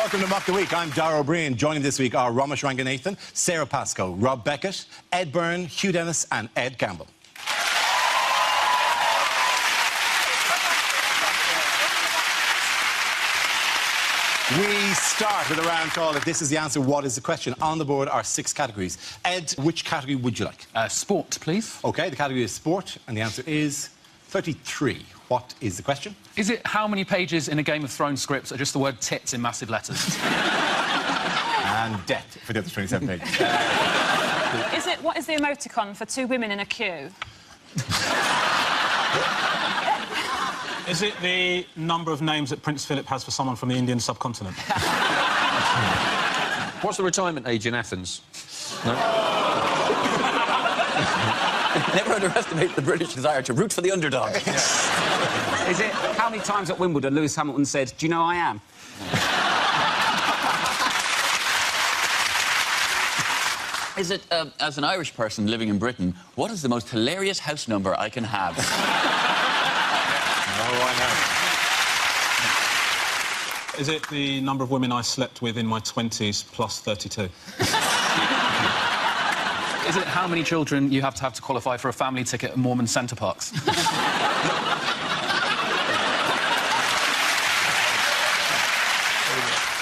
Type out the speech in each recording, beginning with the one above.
Welcome to Mock the Week. I'm Dara O'Brien. Joining this week are Ramesh Ranganathan, Sarah Pascoe, Rob Beckett, Ed Byrne, Hugh Dennis and Ed Campbell. We start with a round call. If this is the answer, what is the question? On the board are 6 categories. Ed, which category would you like? Sport, please. OK, the category is sport, and the answer is 33. What is the question? Is it how many pages in a Game of Thrones script are just the word tits in massive letters? And debt for the other 27 pages. What is the emoticon for 2 women in a queue? Is it the number of names that Prince Philip has for someone from the Indian subcontinent? What's the retirement age in Athens? No? Never underestimate the British desire to root for the underdog. Is it how many times at Wimbledon Lewis Hamilton said, "Do you know I am"? Is it, as an Irish person living in Britain, what is the most hilarious house number I can have? Oh, I know. Is it the number of women I slept with in my 20s plus 32? Is it how many children you have to qualify for a family ticket at Mormon Centre Parks?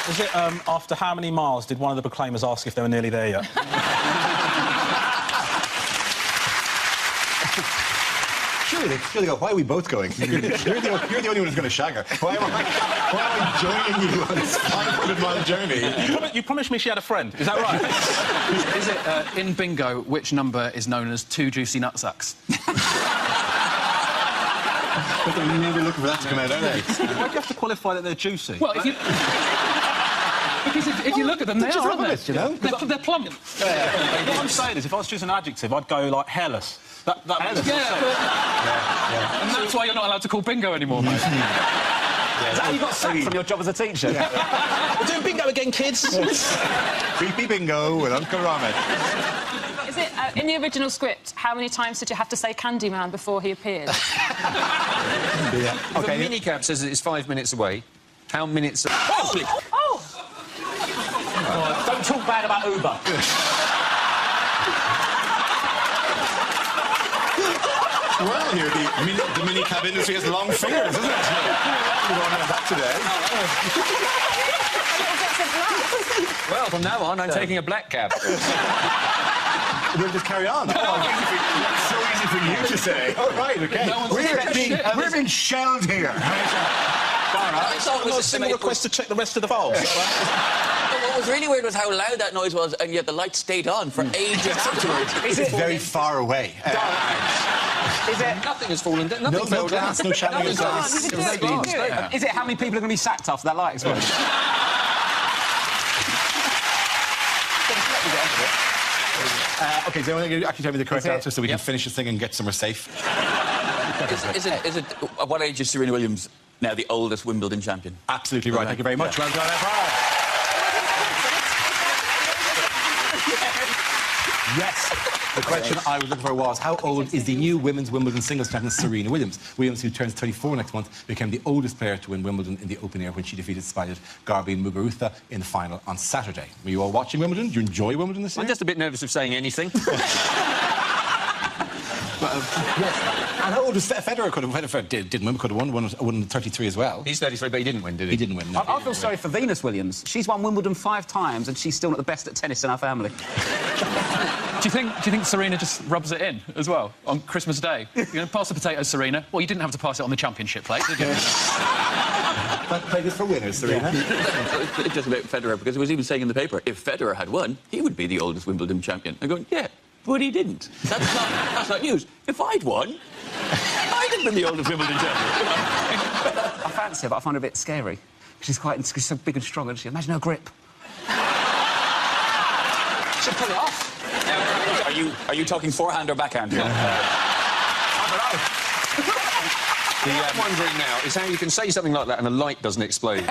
Is it, after how many miles did one of the proclaimers ask if they were nearly there yet? Surely, why are we both going? You're the only one who's going to shag her. Why am I joining you on this 500-mile journey? You promised me she had a friend, is that right? Is it, in bingo, which number is known as 2 juicy nutsacks? But they're never looking for that to come out, are they? Why do you have to qualify that they're juicy? Well, if you... Because if you look at them, they are, aren't they? You know? They're plump. What I'm saying is, if I was choosing an adjective, I'd go, like, hairless. That Yeah, and that's why you're not allowed to call bingo anymore, mate. Is that how you got sacked from your job as a teacher? We're doing bingo again, kids! Creepy bingo with Uncle Ramesh. Is it, in the original script, how many times did you have to say Candyman before he appeared? If a minicab says that it's 5 minutes away, how minutes... Oh! Don't talk bad about Uber. Well, here, the mini-cab industry has long fingers, isn't it? We don't have that today. Well, from now on, I'm taking a black cab. We'll just carry on. It's so easy for you to say. All right, OK. We're being shelled here. I thought it was a single request to check the rest of the valves. What was really weird was how loud that noise was, and yet the light stayed on for ages afterwards. It's very far away. Is it... Nothing has fallen down. No glass, no shattering of glass. Is it how many people are going to be sacked after that light explosion? OK, so I want to actually tell me the correct answer so we can finish this thing and get somewhere safe. Is it, at what age is Serena Williams now the oldest Wimbledon champion? Absolutely right. Thank you very much. Well done, Ed. Yes. The question I was looking for was, how old is the new women's Wimbledon singles champion Serena Williams? Williams, who turns 34 next month, became the oldest player to win Wimbledon in the open air when she defeated Spaniard Garbi Muguruza in the final on Saturday. Were you all watching Wimbledon? Do you enjoy Wimbledon this year? I'm just a bit nervous of saying anything. Yes. And how old was Federer? Didn't win, won 33 as well. He's 33, but he didn't win, did he? He didn't win, no. I feel sorry for Venus Williams. She's won Wimbledon 5 times and she's still not the best at tennis in our family. Do you think Serena just rubs it in as well on Christmas Day? You're going to pass the potatoes, Serena. Well, you didn't have to pass it on the championship plate, did you? Play this for winners, Serena. It's just about Federer, because it was even saying in the paper, if Federer had won, he would be the oldest Wimbledon champion. I'm going, yeah, but he didn't. That's not news. If I'd won, I'd have been the oldest Wimbledon champion. I fancy her, but I find her a bit scary. She's she's so big and strong, and imagine her grip. She'll pull it off. Are you talking forehand or backhand here? I don't know. What I'm wondering now is how you can say something like that and the light doesn't explode.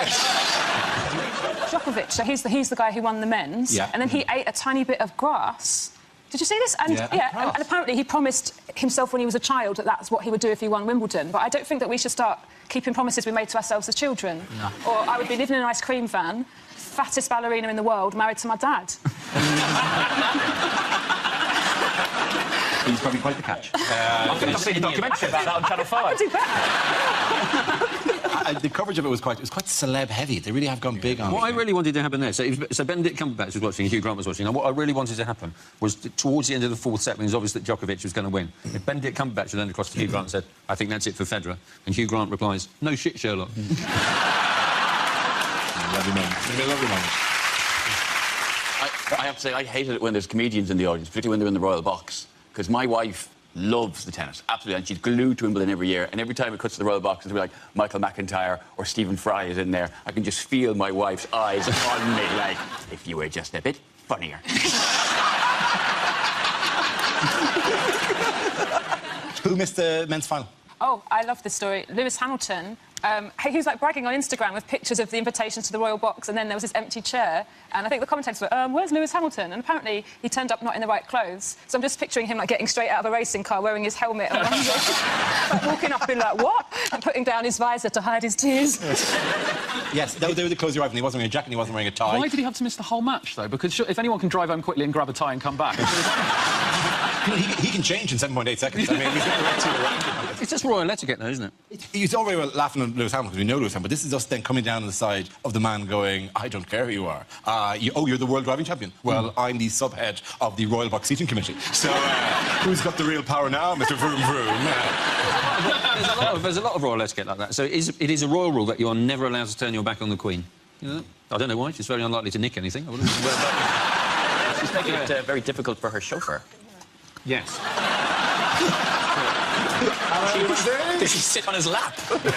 Djokovic, so he's the guy who won the men's, and then he ate a tiny bit of grass. Did you see this? And, and apparently he promised himself when he was a child that that's what he would do if he won Wimbledon. But I don't think that we should start keeping promises we made to ourselves as children. No. Or I would be living in an ice cream van, fattest ballerina in the world married to my dad. He's probably quite the catch. I think I've seen a documentary about that on Channel 5. I do better. The coverage of it was quite celeb heavy. They really have gone big on it. What I really wanted to happen there, so Benedict Cumberbatch was watching, Hugh Grant was watching, and what I really wanted to happen was towards the end of the fourth set, when it was obvious that Djokovic was going to win, if Benedict Cumberbatch had turned across to Hugh Grant and said, I think that's it for Federer, and Hugh Grant replies, no shit, Sherlock. Lovely moment. It's a lovely moment. I have to say, I hated it when there's comedians in the audience, particularly when they're in the Royal Box, because my wife loves the tennis, absolutely, and she's glued to Wimbledon every year, and every time it cuts to the Royal Box, it'll be like Michael McIntyre or Stephen Fry is in there. I can just feel my wife's eyes on me, like, if you were just a bit funnier. Who missed the men's final? Oh, I love this story. Lewis Hamilton, he was, like, bragging on Instagram with pictures of the invitations to the Royal Box, and then there was this empty chair, and I think the commentators were, where's Lewis Hamilton? And apparently he turned up not in the right clothes. So I'm just picturing him, like, getting straight out of a racing car, wearing his helmet and like, walking up and like, what? And putting down his visor to hide his tears. Yes, they were the clothes he arrived in. He wasn't wearing a jacket and he wasn't wearing a tie. Why did he have to miss the whole match, though? Because if anyone can drive home quickly and grab a tie and come back... he can change in 7.8 seconds. I mean, he's going to run 2 around. It's just royal etiquette, though, isn't it? He's already laughing at Lewis Hamilton, because we know Lewis Hamilton, but this is us then coming down on the side of the man going, I don't care who you are. You're the world driving champion. Well, I'm the subhead of the Royal Box Seating Committee. So, who's got the real power now, Mr. Vroom Vroom? There's a lot of royal etiquette like that. So it is a royal rule that you are never allowed to turn your back on the Queen. You know? I don't know why. She's very unlikely to nick anything. She's making it very difficult for her chauffeur. Yes. Does she sit on his lap? Exactly.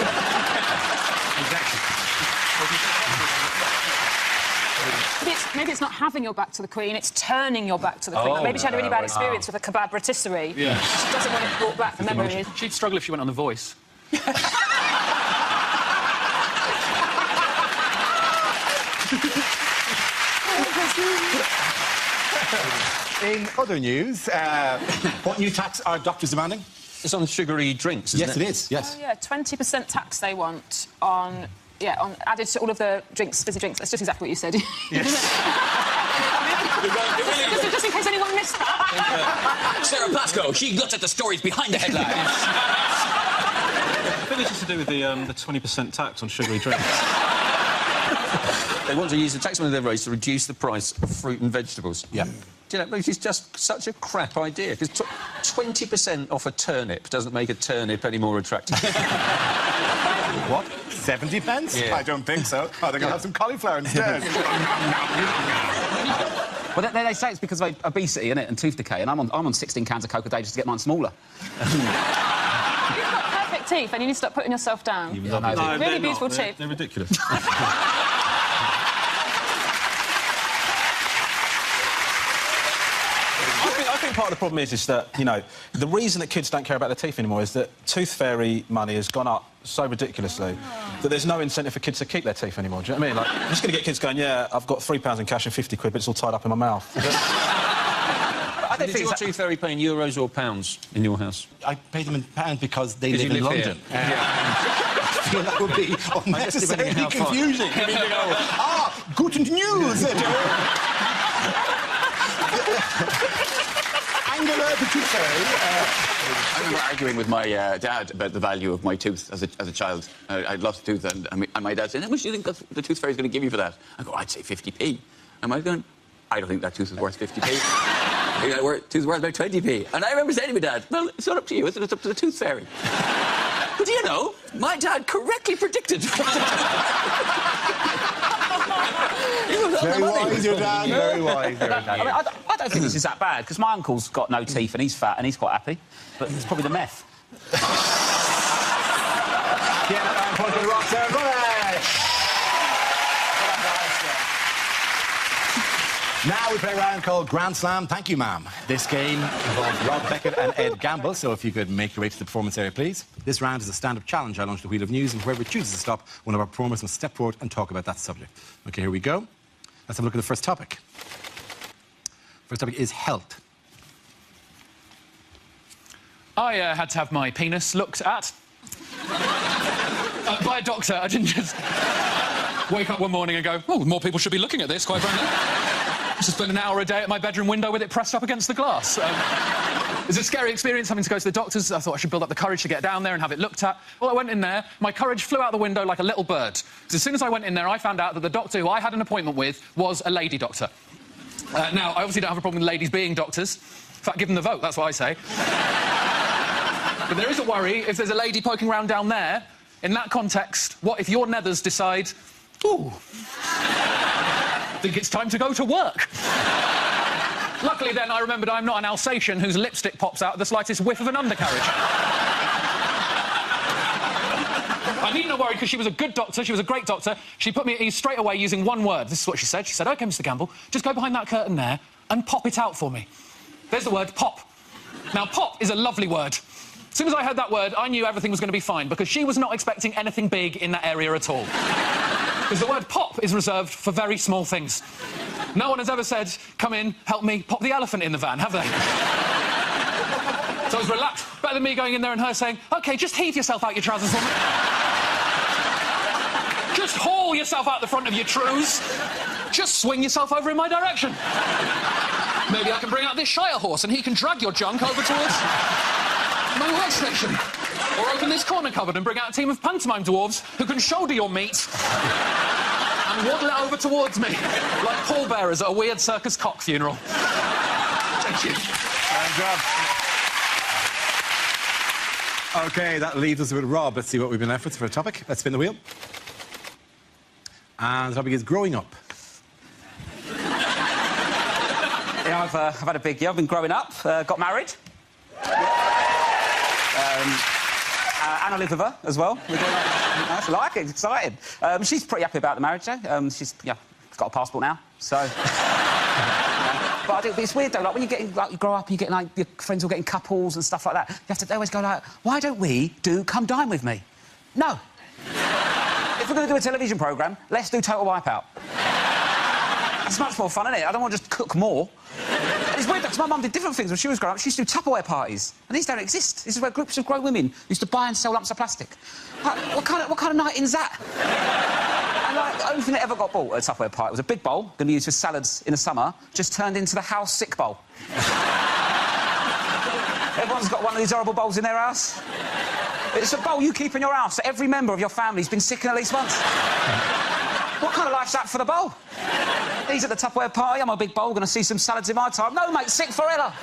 Maybe it's not having your back to the Queen, it's turning your back to the Queen. Like, maybe she had a really bad experience with a kebab rotisserie. Yeah. She doesn't want it brought back, the memory. She'd struggle if she went on The Voice. In other news, what new tax are doctors demanding? It's on sugary drinks, isn't Yes, it is, yes. Oh, yeah, 20% tax they want on added to all of the drinks, fizzy drinks. That's just exactly what you said. Yes. just in case anyone missed that. Sarah Pascoe, she looks at the stories behind the headlines. I think it's just to do with the 20% tax on sugary drinks. They want to use the tax money they've raised to reduce the price of fruit and vegetables. Yeah. Do you know, which is just such a crap idea, because 20% off a turnip doesn't make a turnip any more attractive. What? 70 pence? Yeah. I don't think so. I think I'll have some cauliflower instead. Well, they say it's because of obesity, innit, and tooth decay, and I'm on 16 cans of Coke a day just to get mine smaller. You've got perfect teeth and you need to stop putting yourself down. No, Really beautiful teeth. They're ridiculous. I think part of the problem is that, you know, the reason that kids don't care about their teeth anymore is that tooth fairy money has gone up so ridiculously that there's no incentive for kids to keep their teeth anymore. Do you know what I mean? Like, I'm just going to get kids going, yeah, I've got £3 in cash and 50 quid, but it's all tied up in my mouth. I don't Did think your tooth fairy pay in euros or pounds in your house? I pay them in pounds because they Because live you in live here. London. I feel that would be unnecessarily how far. confusing. I mean, you know, guten news! Angela the Tooth Fairy. I remember arguing with my dad about the value of my tooth as a child. I'd lost a tooth, and my dad said, how much do you think the tooth fairy's going to give you for that? I go, I'd say 50p. And I going, I don't think that tooth is worth 50p. I think that tooth is worth about 20p. And I remember saying to my dad, well, it's not up to you, it's up to the tooth fairy. But do you know, my dad correctly predicted. Very wise, your dad. Very wise, your dad. I mean, I don't think this is that bad, because my uncle's got no teeth and he's fat and he's quite happy. But it's probably the meth. Now we play a round called Grand Slam. Thank you, ma'am. This game involves Rob Beckett and Ed Gamble, so if you could make your way to the performance area, please. This round is a stand-up challenge. I launch the wheel of news, and whoever chooses to stop, one of our performers must step forward and talk about that subject. OK, here we go. Let's have a look at the first topic. First topic is health. I had to have my penis looked at. By a doctor, I didn't just... Wake up one morning and go, oh, more people should be looking at this, quite frankly. Just spend an hour a day at my bedroom window with it pressed up against the glass. It was a scary experience having to go to the doctors. I thought I should build up the courage to get down there and have it looked at. Well, I went in there, my courage flew out the window like a little bird. As soon as I went in there, I found out that the doctor who I had an appointment with was a lady doctor. Now, I obviously don't have a problem with ladies being doctors. In fact, give them the vote, that's what I say. But there is a worry if there's a lady poking around down there. In that context, what if your nethers decide, ooh, I think it's time to go to work? Luckily, then, I remembered I'm not an Alsatian whose lipstick pops out at the slightest whiff of an undercarriage. I needn't worry because she was a good doctor, she was a great doctor. She put me at ease straight away using one word. This is what she said. She said, OK, Mr Gamble, just go behind that curtain there and pop it out for me. There's the word pop. Now, pop is a lovely word. As soon as I heard that word, I knew everything was going to be fine because she was not expecting anything big in that area at all. Because the word pop is reserved for very small things. No one has ever said, come in, help me, pop the elephant in the van, have they? So I was relaxed. Better than me going in there and her saying, OK, just heave yourself out your trousers for me. Just haul yourself out the front of your trews. Just swing yourself over in my direction. Maybe I can bring out this Shire horse and he can drag your junk over towards my workstation. Or open this corner cupboard and bring out a team of pantomime dwarves who can shoulder your meat and waddle it over towards me, like pallbearers at a weird circus cock funeral. Thank you. OK, that leaves us with Rob. Let's see what we've been left with for a topic. Let's spin the wheel. And the topic is growing up. Yeah, I've had a big year. I've been growing up, got married. And I live with her as well. I like it, it's exciting. She's pretty happy about the marriage, though. She's got a passport now, so... But it's weird, though, like, when you grow up and you get, like, your friends all getting couples and stuff like that, they always go, like, why don't we do Come Dine With Me? No. If we're going to do a television programme, let's do Total Wipeout. It's much more fun, isn't it? I don't want to just cook more. And it's weird, because my mum did different things when she was growing up. She used to do Tupperware parties, and these don't exist. This is where groups of grown women used to buy and sell lumps of plastic. Like, what kind of night is that? And, like, the only thing that ever got bought at a Tupperware party was a big bowl, going to be used for salads in the summer, just turned into the house sick bowl. Everyone's got one of these horrible bowls in their house. It's a bowl you keep in your house that every member of your family's been sick in at least once. What kind of life's that for the bowl? He's at the Tupperware party, I'm a big bowl, going to see some salads in my time. No, mate, sick forever.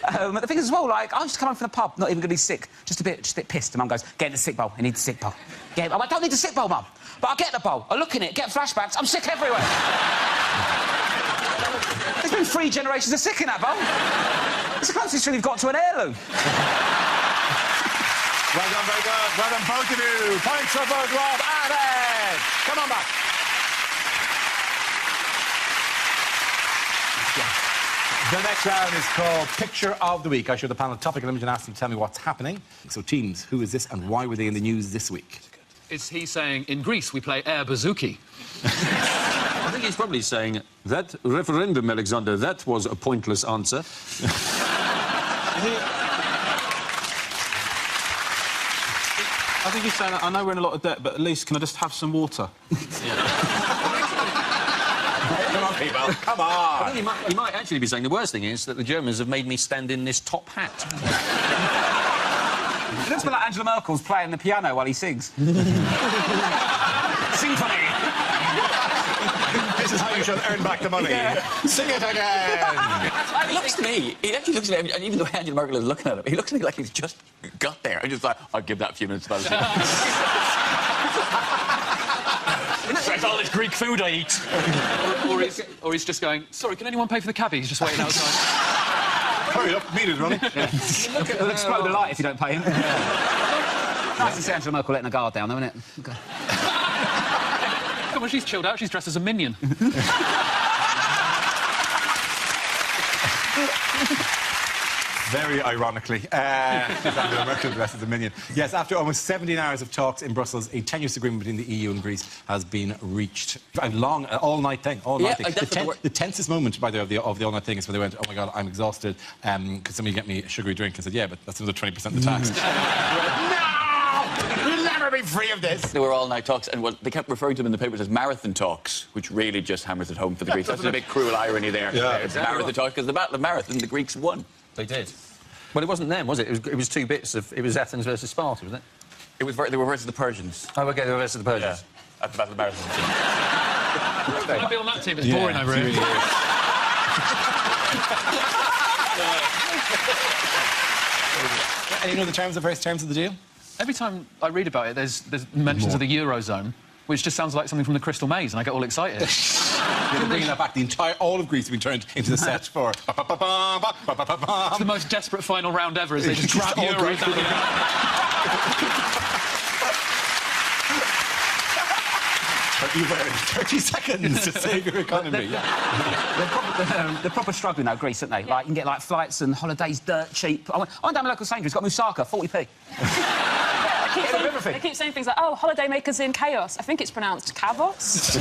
But the thing is, as well, like, I used to come home from the pub, not even going to be sick, just a bit pissed. And Mum goes, get in the sick bowl, you need the sick bowl. Yeah, I don't need the sick bowl, Mum. But I get the bowl, I look in it, get flashbacks, I'm sick everywhere. There's been 3 generations of sick in that bowl. It's the closest thing we've got to an heirloom. Well done, very good. Well done, both of you. Points for both Rob and Ed. Come on back. The next round is called Picture of the Week. I show the panel a topic and I'm going to ask them to tell me what's happening. So, teams, who is this and why were they in the news this week? Is he saying, in Greece, we play air bouzouki? I think he's probably saying, that referendum, Alexander, that was a pointless answer. I think he's saying, I know we're in a lot of debt, but at least can I just have some water? Come on, people, come on. I think he might actually be saying the worst thing is that the Germans have made me stand in this top hat. It looks a bit like Angela Merkel's playing the piano while he sings. Symphony. This is how you should earn back the money. Yeah. Sing it again. It looks to me, he actually looks at him, and even though Angela Merkel is looking at him, he looks to me like he's just got there. I'm just like, I'll give that a few minutes. That's all this Greek food I eat. or he's just going, sorry, can anyone pay for the cabbie? He's just waiting outside. Hurry up, meat is running. He'll explode the light if you don't pay him. Nice to see Angela Merkel letting the guard down, though, isn't it? Okay. Come on, she's chilled out. She's dressed as a minion. Very ironically, Angela Merkel dressed as a minion. Yes, after almost 17 hours of talks in Brussels, a tenuous agreement between the EU and Greece has been reached. A long, all-night thing. All-night thing. The tensest moment, by the way, of the all-night thing is when they went, oh my God, I'm exhausted. Could somebody get me a sugary drink? I said, yeah, but that's another 20% of the tax. No! We'll never be free of this. They were all-night talks, and they kept referring to them in the papers as marathon talks, which really just hammers it home for the Greeks. That's a bit cruel irony there. Yeah, It's marathon talks, because the Battle of Marathon, the Greeks won. They did. Well, it wasn't them, was it? It was two bits of... It was Athens versus Sparta, wasn't it? They were versus the Persians. Oh, OK, they were versus the Persians. At the Battle of Marathon. I'll be on that team. It's boring over here. Any of the terms of the deal? Every time I read about it, there's mentions of the Eurozone, which just sounds like something from the Crystal Maze, and I get all excited. They're bringing that back. All of Greece has been turned into the set for... It's the most desperate final round ever, as they just grab all Euros Greek out of the... You've 30 seconds to save your economy. They're proper struggling now, Greece, aren't they? Like, you can get, like, flights and holidays dirt cheap. I went down my local Sainsbury's, got Moussaka, 40p. They keep saying things like, oh, holidaymakers in chaos. I think it's pronounced Cavos.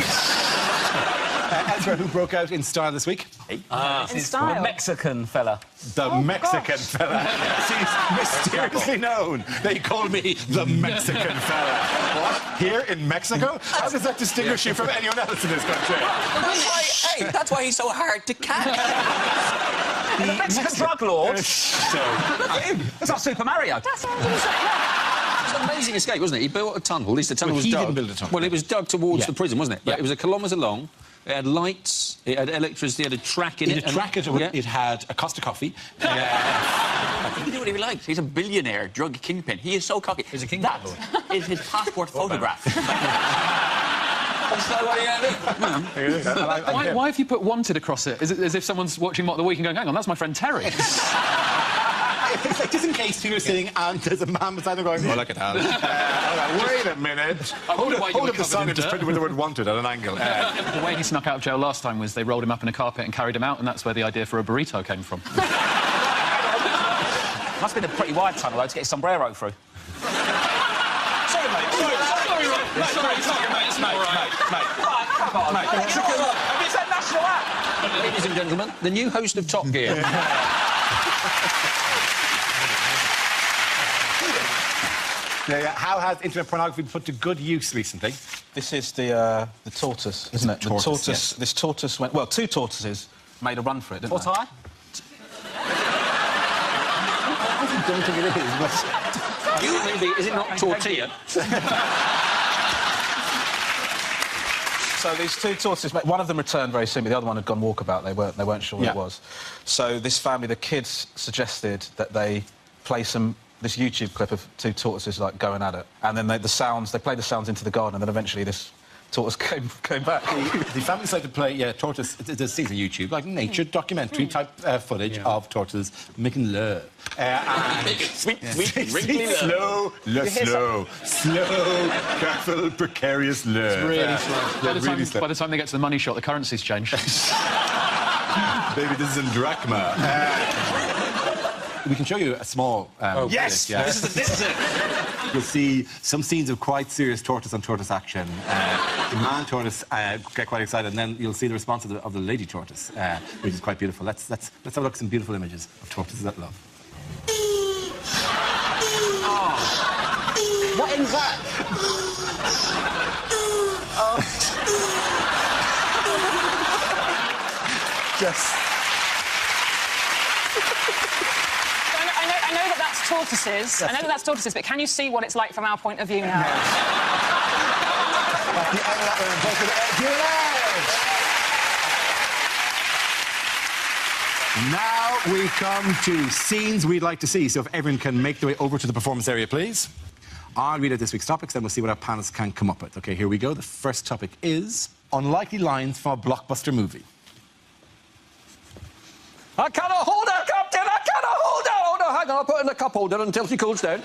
Ezra, who broke out in style this week? In The style. Mexican fella. The Mexican fella. He's mysteriously known. They call me the Mexican fella. What? Here in Mexico? How does that distinguish you from anyone else in this country? That's why he's so hard to catch. The Mexican drug lord. So, It's like Super Mario. That's what I'm going to say, yeah. It was an amazing escape, wasn't it? He built a tunnel. At least the tunnel Well, was he dug. didn't build a tunnel. Well, it was dug towards the prison, wasn't it? But Yeah. it was a kilometre long. It had lights, it had electricity, it had a track in it. it had a Costa coffee. He can do what he likes. He's a billionaire drug kingpin. He is so cocky. He's a king That is his passport photograph. That's not what he had. Why have you put wanted across it? Is it as if someone's watching Mock the Week and going, hang on, that's my friend Terry? It's like, just in case people are sitting and there's a man beside them going, oh, look at that. Wait a minute. wonder why you Hold were up the covered sign in and just dirt. print with the word wanted at an angle. The way he snuck out of jail last time was they rolled him up in a carpet and carried him out, and that's where the idea for a burrito came from. Must have been a pretty wide tunnel, though, to get his sombrero through. Sorry, mate. It's not all right. Come on, mate. It's a national act. Ladies and gentlemen, the new host of Top Gear. How has internet pornography been put to good use recently? This is the tortoise, isn't it? Tortoise, the tortoise. yes. This tortoise went... Well, two tortoises made a run for it, didn't What they? I? I don't think it is, but... Maybe, is it not tortilla? So these two tortoises, one of them returned very soon, but the other one had gone walkabout. They weren't sure what it was. So this family, the kids, suggested that they play this YouTube clip of two tortoises like going at it, and then they played the sounds into the garden, and then eventually this tortoise came back. The family decided to play tortoise. There's scenes on YouTube, like nature documentary type footage of tortoises making love. Sweet, wrinkly love. Slow, careful, precarious love. Really slow. Really By the time they get to the money shot, the currency's changed. Baby, this is in drachma. We can show you a small... Yes! clip, This is it. You'll see some scenes of quite serious tortoise-on-tortoise action. The man tortoise get quite excited, and then you'll see the response of the lady tortoise, which is quite beautiful. Let's have a look at some beautiful images of tortoises at love. What end's that? Just... I know that that's tortoises. I know that that's tortoises, but can you see what it's like from our point of view now? Now we come to scenes we'd like to see. So if everyone can make their way over to the performance area, please. I'll read out this week's topics, then we'll see what our panelists can come up with. OK, here we go. The first topic is unlikely lines from a blockbuster movie. I cannot hold her, Captain! I cannot hold her! Oh, no, hang on, I'll put her in the cup holder until she cools down.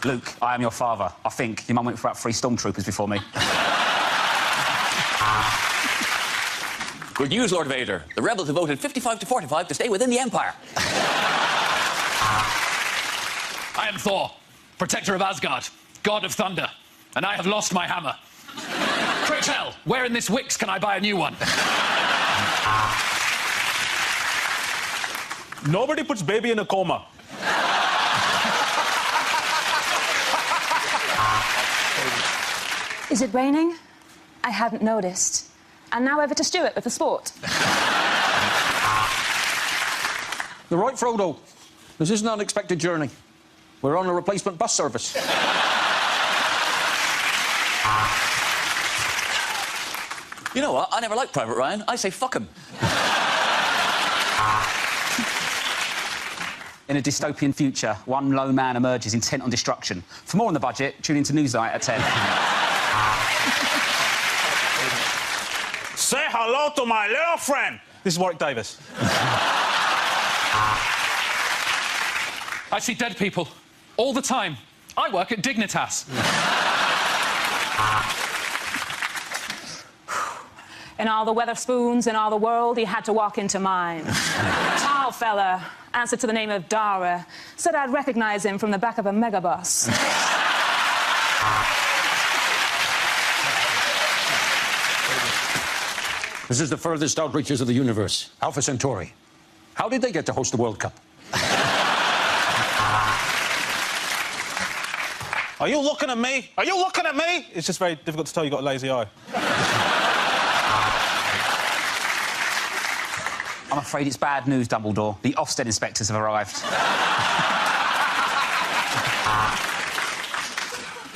Luke, I am your father. I think your mum went for about 3 stormtroopers before me. Good news, Lord Vader. The rebels have voted 55 to 45 to stay within the Empire. I am Thor, protector of Asgard, god of thunder, and I have lost my hammer. Quick tell, where in this Wix can I buy a new one? Nobody puts baby in a coma. Is it raining? I hadn't noticed. And now over to Stuart with the sport. You're right, Frodo. This is an unexpected journey. We're on a replacement bus service. You know what? I never liked Private Ryan. I say fuck him. In a dystopian future, one lone man emerges intent on destruction. For more on the budget, tune into Newsnight at 10. Say hello to my little friend. This is Warwick Davis. I see dead people all the time. I work at Dignitas. In all the Weatherspoons in all the world, he had to walk into mine. Tall fella, answered to the name of Dara. Said I'd recognise him from the back of a megabus. This is the furthest outreaches of the universe, Alpha Centauri. How did they get to host the World Cup? Are you looking at me? Are you looking at me? It's just very difficult to tell you've got a lazy eye. I'm afraid it's bad news, Dumbledore. The Ofsted inspectors have arrived.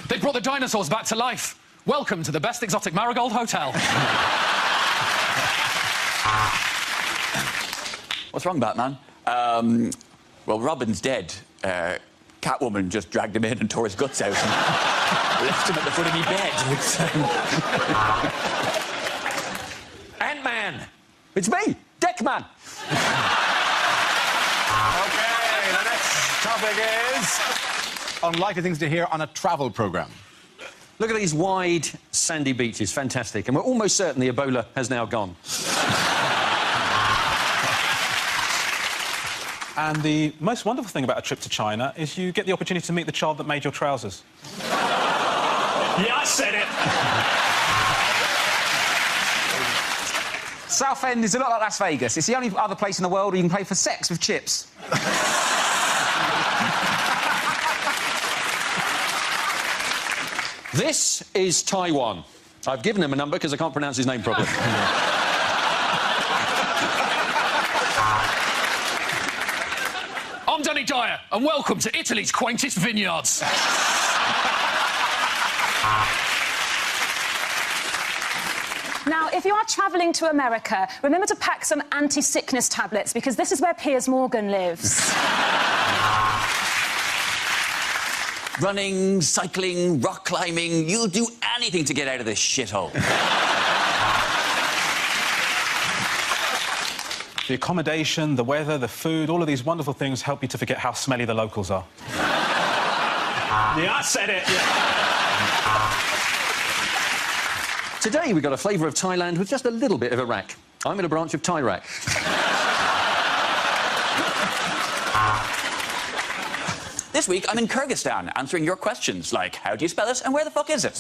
They brought the dinosaurs back to life. Welcome to the best exotic Marigold Hotel. What's wrong, Batman? Well, Robin's dead. Catwoman just dragged him in and tore his guts out and left him at the foot of me bed. Ant-Man! It's me, Deckman! OK, the next topic is unlikely things to hear on a travel programme. Look at these wide, sandy beaches. Fantastic. And we're almost certain the Ebola has now gone. And the most wonderful thing about a trip to China is you get the opportunity to meet the child that made your trousers. Yeah, I said it! Southend is a lot like Las Vegas. It's the only other place in the world where you can pay for sex with chips. This is Taiwan. I've given him a number because I can't pronounce his name properly. I'm Danny Dyer, and welcome to Italy's quaintest vineyards. Now, if you are travelling to America, remember to pack some anti-sickness tablets, because this is where Piers Morgan lives. Running, cycling, rock climbing, you'll do anything to get out of this shithole. The accommodation, the weather, the food, all of these wonderful things help you to forget how smelly the locals are. Yeah, I said it! Today we got a flavour of Thailand with just a little bit of Iraq. I'm in a branch of Thai-Rak. This week, I'm in Kyrgyzstan, answering your questions, like, how do you spell it and where the fuck is it?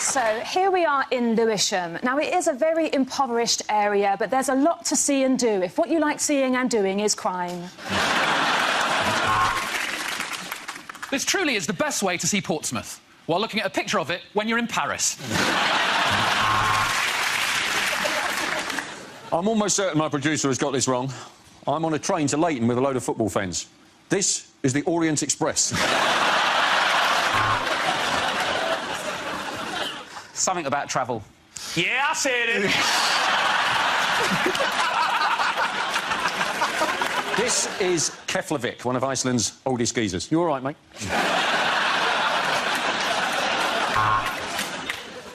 So, here we are in Lewisham. Now, it is a very impoverished area, but there's a lot to see and do if what you like seeing and doing is crime. This truly is the best way to see Portsmouth, while looking at a picture of it when you're in Paris. I'm almost certain my producer has got this wrong. I'm on a train to Leighton with a load of football fans. This is the Orient Express. Something about travel. Yeah, I said it! This is Keflavik, one of Iceland's oldest geezers. You all right, mate?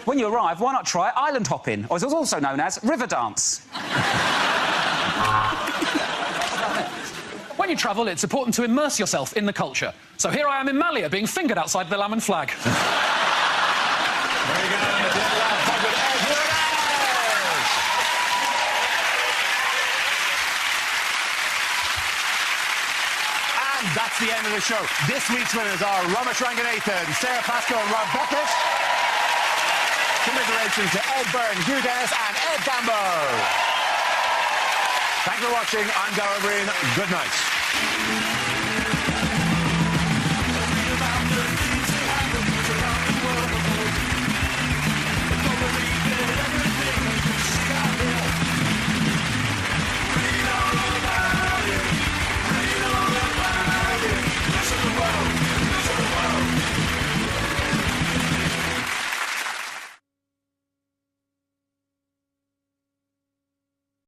When you arrive, why not try island hopping, or as it's also known as river dance? When you travel, it's important to immerse yourself in the culture. So here I am in Malia, being fingered outside the Lamb and Flag. There you go. And that's the end of the show. This week's winners are Ramesh Ranganathan, Sarah Pascoe and Rob Bucket. Commiserations to Ed Byrne, Hugh Dennis and Ed Gambo. Thanks for watching. I'm Darragh Breen. Good night.